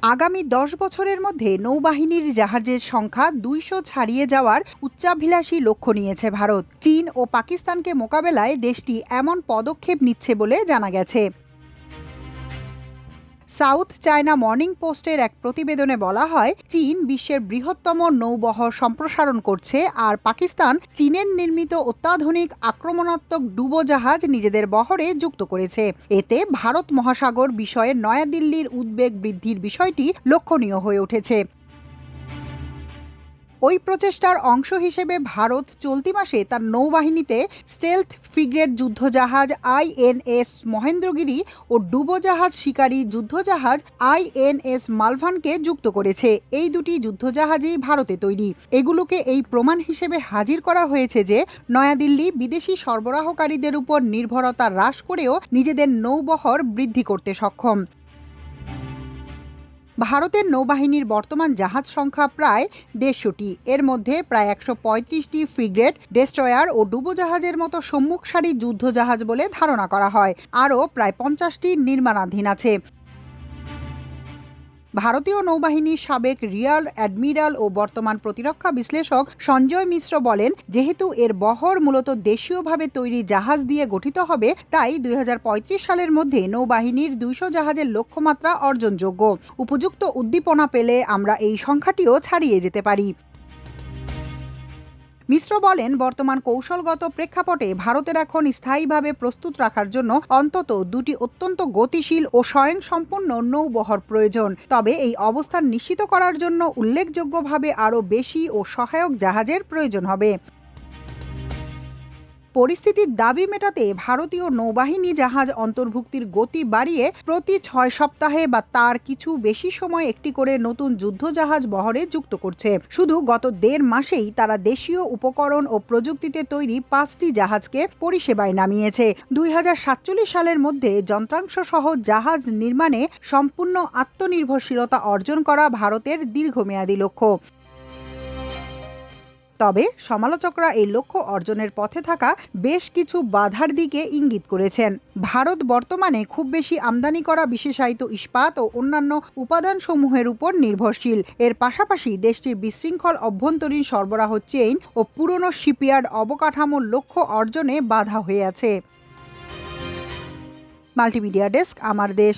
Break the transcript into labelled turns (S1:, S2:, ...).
S1: আগামী ১০ বছরের মধ্যে নৌবাহিনীর জাহাজের সংখ্যা ২০০ ছাড়িয়ে যাওয়ার উচ্চাভিলাষী লক্ষ্য নিয়েছে ভারত। চীন ও পাকিস্তানকে মোকাবেলায় দেশটি এমন পদক্ষেপ নিচ্ছে বলে জানা গেছে। সাউথ চায়না মর্নিং পোস্টের এক প্রতিবেদনে বলা হয়, চীন বিশ্বের বৃহত্তম নৌবহর সম্প্রসারণ করছে, আর পাকিস্তান চীনের নির্মিত অত্যাধুনিক আক্রমণাত্মক ডুবোজাহাজ নিজেদের বহরে যুক্ত করেছে। এতে ভারত মহাসাগর বিষয়ে নয়াদিল্লির উদ্বেগ বৃদ্ধির বিষয়টি লক্ষণীয় হয়ে উঠেছে। ওই প্রচেষ্টার অংশ হিসেবে ভারত চলতি মাসে তার নৌবাহিনীতে স্টেলথ ফ্রিগেট যুদ্ধজাহাজ আইএনএস মহেন্দ্রগিরি ও ডুবোজাহাজ শিকারী যুদ্ধজাহাজ আইএনএস মালভানকে যুক্ত করেছে। এই দুটি যুদ্ধজাহাজই ভারতে তৈরি। এগুলোকে এই প্রমাণ হিসেবে হাজির করা হয়েছে যে নয়াদিল্লি বিদেশি সরবরাহকারীদের উপর নির্ভরতা হ্রাস করেও নিজেদের নৌবহর বৃদ্ধি করতে সক্ষম। ভারতের নৌবাহিনীর বর্তমান জাহাজ সংখ্যা প্রায় ১৫০টি। এর মধ্যে প্রায় ১৩৫টি ফ্রিগেট, ডেস্ট্রয়ার ও ডুবোজাহাজের মতো সম্মুখ সারির যুদ্ধজাহাজ বলে ধারণা করা হয়। আরও প্রায় ৫০টি নির্মাণাধীন আছে। ভারতীয় নৌবাহিনীর সাবেক রিয়ার অ্যাডমিরাল ও বর্তমান প্রতিরক্ষা বিশ্লেষক সঞ্জয় মিশ্র বলেন, যেহেতু এর বহর মূলত দেশীয়ভাবে তৈরি জাহাজ দিয়ে গঠিত হবে, তাই ২০৩৫ সালের মধ্যে নৌবাহিনীর ২০০ জাহাজের লক্ষ্যমাত্রা অর্জনযোগ্য। উপযুক্ত উদ্দীপনা পেলে আমরা এই সংখ্যাটিও ছাড়িয়ে যেতে পারি। মিশ্র বলেন, বর্তমান কৌশলগত প্রেক্ষাপটে ভারতের এখন স্থায়ীভাবে প্রস্তুত রাখার জন্য অন্তত দুটি অত্যন্ত গতিশীল ও স্বয়ংসম্পূর্ণ নৌবহর প্রয়োজন। তবে এই অবস্থান নিশ্চিত করার জন্য উল্লেখযোগ্যভাবে আরও বেশি ও সহায়ক জাহাজের প্রয়োজন হবে। পরিস্থিতির দাবি মেটাতে ভারতীয় নৌবাহিনী জাহাজ অন্তর্ভুক্তির গতি বাড়িয়ে প্রতি ৬ সপ্তাহে বা তার কিছু বেশি সময় একটি করে নতুন যুদ্ধজাহাজ বহরে যুক্ত করছে। শুধু গত ১.৫ মাসেই তারা দেশীয় উপকরণ ও প্রযুক্তিতে তৈরি ৫টি জাহাজকে পরিষেবায় নামিয়েছে। ২০৪৭ সালের মধ্যে যন্ত্রাংশ সহ জাহাজ নির্মাণে সম্পূর্ণ আত্মনির্ভরশীলতা অর্জন করা ভারতের দীর্ঘমেয়াদী লক্ষ্য। তবে সমালোচকরা এই লক্ষ্য অর্জনের পথে থাকা বেশ কিছু বাধার দিকে ইঙ্গিত করেছেন। ভারত বর্তমানে খুব বেশি আমদানি করা বিশেষায়িত ইস্পাত ও অন্যান্য উপাদানসমূহের উপর নির্ভরশীল। এর পাশাপাশি দেশটির বিশৃঙ্খল অভ্যন্তরীণ সরবরাহ চেইন ও পুরনো শিপইয়ার্ড অবকাঠামোর লক্ষ্য অর্জনে বাধা হয়ে আছে। মাল্টিমিডিয়া ডেস্ক, আমার দেশ।